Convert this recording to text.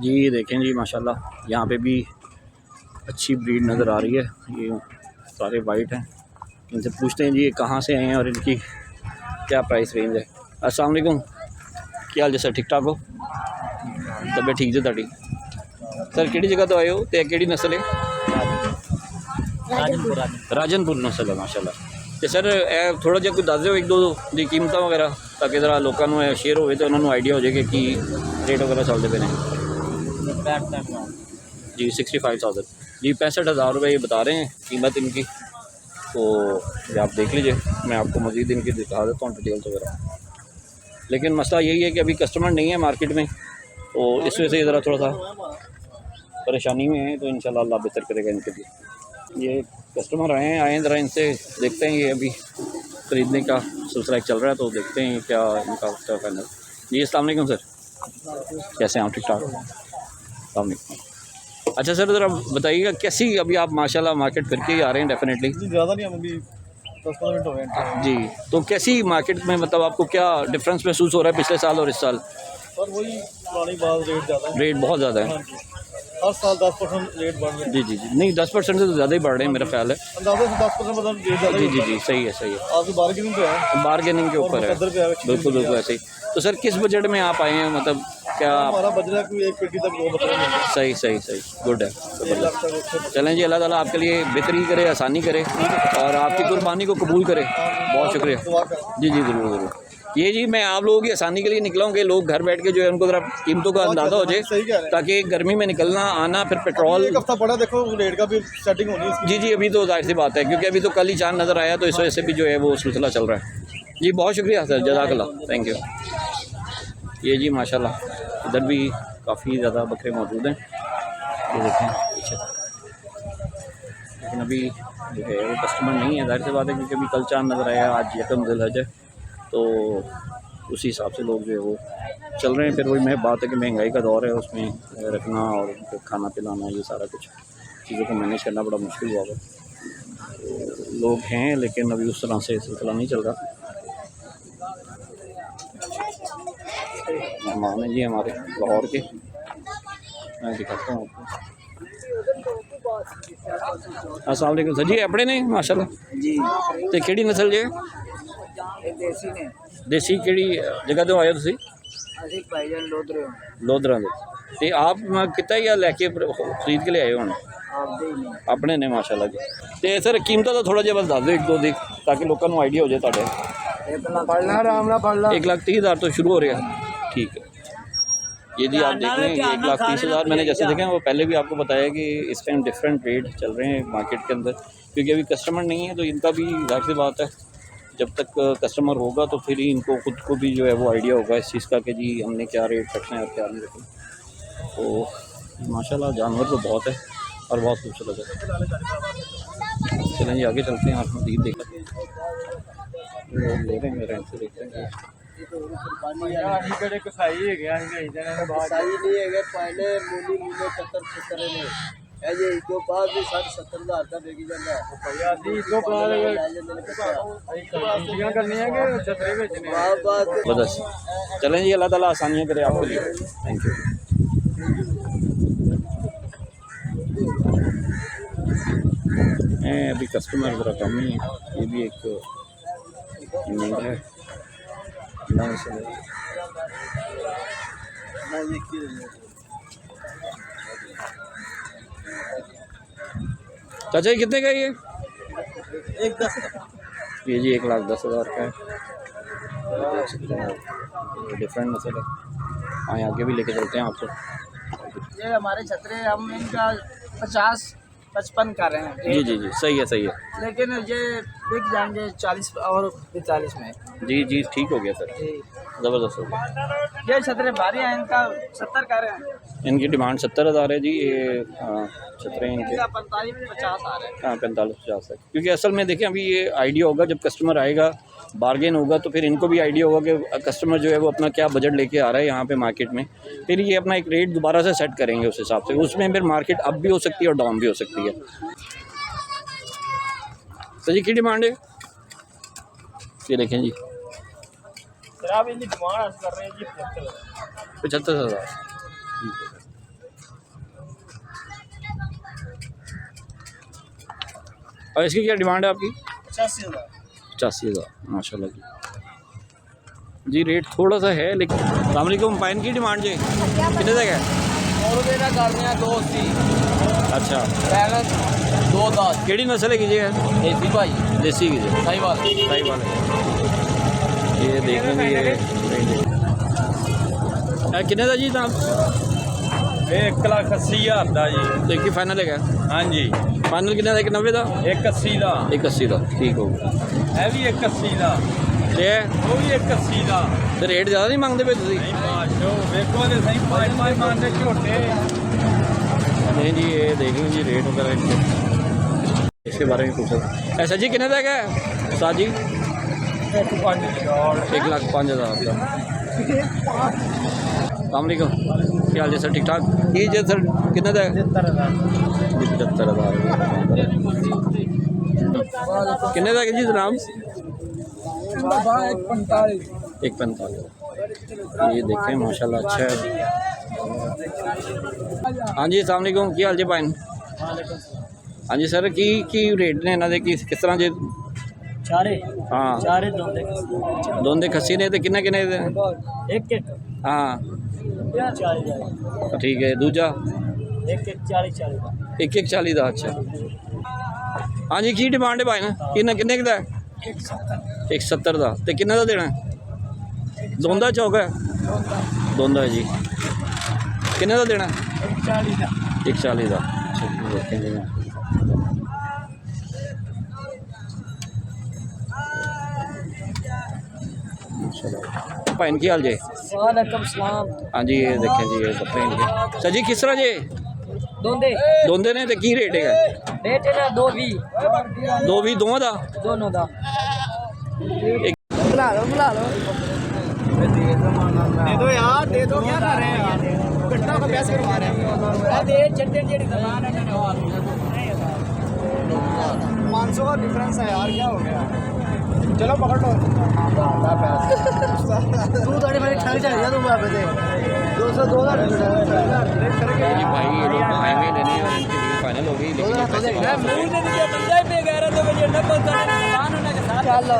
जी देखें जी माशाल्लाह यहाँ पे भी अच्छी ब्रीड नज़र आ रही है। ये सारे वाइट हैं। इनसे पूछते हैं जी ये कहाँ से आए हैं और इनकी क्या प्राइस रेंज है। अस्सलाम वालेकुम, क्या हाल जी सर, ठीक ठाक हो? तबीयत ठीक जी ताड़ी? सर किहड़ी जगह तो आए हो ते किहड़ी नस्ल है? राजनपुर नस्ल है माशाल्लाह। तो सर थोड़ा जिहा कोई दस दो एक दो दी कीमत वगैरह ताकि जरा लोगों को शेयर हो तो उन्होंने आइडिया हो जाए कि की रेट वगैरह चलते पे हैं। जी 65,000 जी 65,000 रुपये ये बता रहे हैं कीमत इनकी। तो ये आप देख लीजिए, मैं आपको मज़ीद इनकी दिखा देता हूँ डिटेल्स वगैरह। लेकिन मसला यही है कि अभी कस्टमर नहीं है मार्केट में, तो इस वजह से ज़रा थोड़ा सा परेशानी में है। तो इंशाल्लाह अल्लाह बेहतर करेगा इनके लिए। ये कस्टमर आए ज़रा इनसे देखते हैं, ये अभी ख़रीदने का सिलसिला चल रहा है तो देखते हैं क्या इनका होता है फाइनल। जी अस्सलाम वालेकुम सर, कैसे हैं आप? ठीक ठाक? अस्सलाम वालेकुम। अच्छा सर ज़रा बताइएगा कैसी अभी आप माशाल्लाह मार्केट फिर के ही आ रहे हैं डेफिनेटली ज़्यादा नहीं, हम अभी 10-15 मिनट हो गए जी। तो कैसी मार्केट में मतलब आपको क्या डिफरेंस महसूस हो रहा है पिछले साल और इस साल? और वही पुरानी बात, रेट ज़्यादा है। रेट बहुत ज़्यादा है। हाँ जी, हर साल 10% रेट बढ़ रहे हैं। जी जी जी नहीं 10% से तो ज़्यादा ही बढ़ रहे हैं मेरा ख्याल है। अंदाज़े से 10% मतलब रेट ज़्यादा। जी जी जी सही है सही है। आपकी बार्गेनिंग पे है, बारगेनिंग के ऊपर है, बिल्कुल बिल्कुल ऐसे ही। तो सर किस बजट में आप आए हैं, मतलब क्या? हमारा बजट है कोई 1 पेटी तक वो बता। सही सही सही, गुड है। 1 लाख तक। चलें जी, अल्लाह ताला आपके लिए बेहतरी करे, आसानी करे और आपकी कुर्बानी को कबूल करे। बहुत शुक्रिया जी जी ज़रूर ज़रूर। ये जी मैं आप लोगों की आसानी के लिए निकला हूँ कि लोग घर बैठ के जो है उनको ज़रा कीमतों का अंदाज़ा हो जाए, ताकि गर्मी में निकलना आना फिर पेट्रोल। एक हफ्ता पड़ा, देखो रेट का भी सेटिंग होनी है। जी जी अभी तो जाहिर सी बात है क्योंकि अभी तो कल ही चांद नज़र आया, तो इस वजह से भी जो है वो सिलसिला चल रहा है। जी बहुत शुक्रिया सर, जज़ाकल्लाह, थैंक यू। ये जी माशाल्लाह इधर भी काफ़ी ज़्यादा बकरे मौजूद हैं, ये देखें पीछे। लेकिन अभी जो है वो कस्टमर नहीं है, जाहिर सी बात है क्योंकि अभी कल चांद नज़र आया, आज यकम ज़िलहज है, तो उसी हिसाब से लोग जो है वो चल रहे हैं। फिर वही मैं बात है कि महंगाई का दौर है, उसमें रखना और उनको खाना पिलाना ये सारा कुछ चीज़ों को मैनेज करना बड़ा मुश्किल हुआ है। तो लोग हैं लेकिन अभी उस तरह से सिलसिला नहीं चल रहा। मेहमान हैं जी हमारे लाहौर के, मैं दिखाता हूँ आपको। अस्सलाम वालेकुम सर जी, अपने ने माशाल्लाह जी। तो केड़ी नस्ल जे? देसी ने। देसी केड़ी जगह तो आए तुसी? ਅਸੀਂ ਭਾਈਜਾਨ ਲੋਧਰੇ लोधरा दे। ते आप कितना या लैके खरीद के ले आए हो? ਆਪਦੇ ਹੀ ਨੇ। अपने ने माशाल्लाह जी। तो सर कीमत तो थोड़ा जिहा बस दस दो एक दो दी ताकि लोगों को आइडिया हो जाए तुहाडे। 1 ਲੱਖ ਪੜਨਾ ਆਰਾਮ ਨਾਲ ਪੜ ਲਾ। 1,30,000 तो शुरू हो रहा है, ठीक है। ये जी आप देख रहे हैं ये 1,30,000 मैंने जैसे देखे हैं वो पहले भी आपको बताया कि इस टाइम डिफरेंट रेट चल रहे हैं मार्केट के अंदर, क्योंकि अभी कस्टमर नहीं है तो इनका भी जाहिर सी बात है जब तक कस्टमर होगा तो फिर ही इनको खुद को भी जो है वो आइडिया होगा इस चीज़ का कि जी हमने क्या रेट रखना है और क्या नहीं रखना। तो माशाल्लाह जानवर तो बहुत है और बहुत खूबसूरत है। चलें जी आगे चलते हैं, आप मज़ीद देखें ले रहे हैं मेरे से देखते हैं। किहड़े कसाई है गया है इधर कसाई नहीं है पहले मूली मूले 70-75 ने है जी, जो बाद भी 60-70,000 का बेची जाता है भैया दी तो बाद छुट्टियां करनी है कि छतरे बेचने बात। बस चलें जी, अल्लाह ताला आसानियाँ करे आपके लिए, थैंक यू। अभी कस्टमर ज़रा कम ही है, ये भी एक नीड है। चाचा ये कितने का ये? 1,10,000 ये जी 1,10,000 का है, देख सकते हैं डिफरेंट मसल है। हाँ आगे भी लेके चलते हैं आपको। ये हमारे छतरे हम इनका 50-55 कर रहे हैं। जी जी जी सही है सही है, लेकिन ये बिक जाएंगे 40 और 45 में। जी जी ठीक हो गया सर, जी ज़बरदस्त हो गया। ये छतरे भारी हैं, इनका 70 कर रहे हैं। इनकी डिमांड 70,000 है जी। ये छतरे इनके 45-50 आ रहे हैं। हाँ 45-50 तक, क्योंकि असल में देखें अभी ये आइडिया होगा जब कस्टमर आएगा बार्गेन होगा तो फिर इनको भी आइडिया होगा कि कस्टमर जो है वो अपना क्या बजट लेके आ रहा है यहाँ पे मार्केट में, फिर ये अपना एक रेट दोबारा से सेट करेंगे उस हिसाब से। उसमें फिर मार्केट अप भी हो सकती है और डाउन भी हो सकती है। सर जी की डिमांड है? ये देखें जी जनाब इनकी डिमांड कर रहे हैं जी 75,000। और इसकी क्या डिमांड है आपकी? 85,000। 85,000 माशाल्लाह जी। रेट थोड़ा सा है लेकिन। अस्सलाम वालेकुम, पाइन की डिमांड जी कितने तक है? और मेरा कर रहे हैं 280 अच्छा, बैगन 210 केड़ी नस्ल है कीजिएगा? देसी भाई देसी कीजिए, सही बात सही बात है। ये देखेंगे ये कितने का जी दाम? 1,80,000 का जी। तो एक ही फाइनल है क्या? हाँ जी, फाइनल कितने का? 90 का? 180 का। 180 का ठीक होगा। है भी 180 का, ते वो भी 180 का। ਤੇ ਰੇਟ ਜ਼ਿਆਦਾ ਨਹੀਂ ਮੰਗਦੇ ਪਏ ਤੁਸੀਂ? नहीं माशो देखो तो सही 5 मानते झोटे। नहीं जी, ये देखेंगे जी रेट वगैरह इसके बारे में पूछो। ऐसा जी कितने तक है साथ जी? 1,05,000 का। अलैकुम, क्या हाल है सर? ठीक ठाक ये जी सर कितने तक? 75,000। कितने तक जी जनाब? 1,45,000। ये देखें माशाल्लाह अच्छा है। हाँ जी अस्सलाम वालेकुम, की हाल जी पाइन? हाँ जी सर की रेट ने इन्होंने किस तरह जे? चारे हाँ चारे दोंदे दोंदे खस्सी ने तो किन्ने किन्ने दे? एक एक हाँ 40 ठीक है। दूजा एक 40 एक 40 का। अच्छा हाँ जी, की डिमांड है भाई ना? किन्ने का? 170 का। तो किन्ने का देना? दोंदा चौक है? दोंदा है जी। किन्ने का देना? 140 का। देखेंगे भाई की हाल जी? वालेकुम सलाम। हाँ जी, ये देखें जी ये बकरे इनके। सर जी किस तरह जी दोंदे दोंदे ने? तो की रेट है? रेट है ना 220 दो भी दोवां दा? दोनों दा। एक बुला लो दे दो यार, दे दो। क्या कर रहे हैं यार? कितना को पैसे करवा रहे हैं? दे चट्टे जेडी दुकान है ना 500 का डिफरेंस है यार, क्या हो गया? चलो पकड़ लो। तू थोड़ी बड़ी ठग जाएगा तुम वहाँ पे दे 202 का जी भाई ये लोग आएंगे लेने और इनकी डील फाइनल हो गई लेकिन पैसे मैं मुंह से नहीं पंजाब पे गया रहा तो मुझे न पता दुकान होने के साथ चलो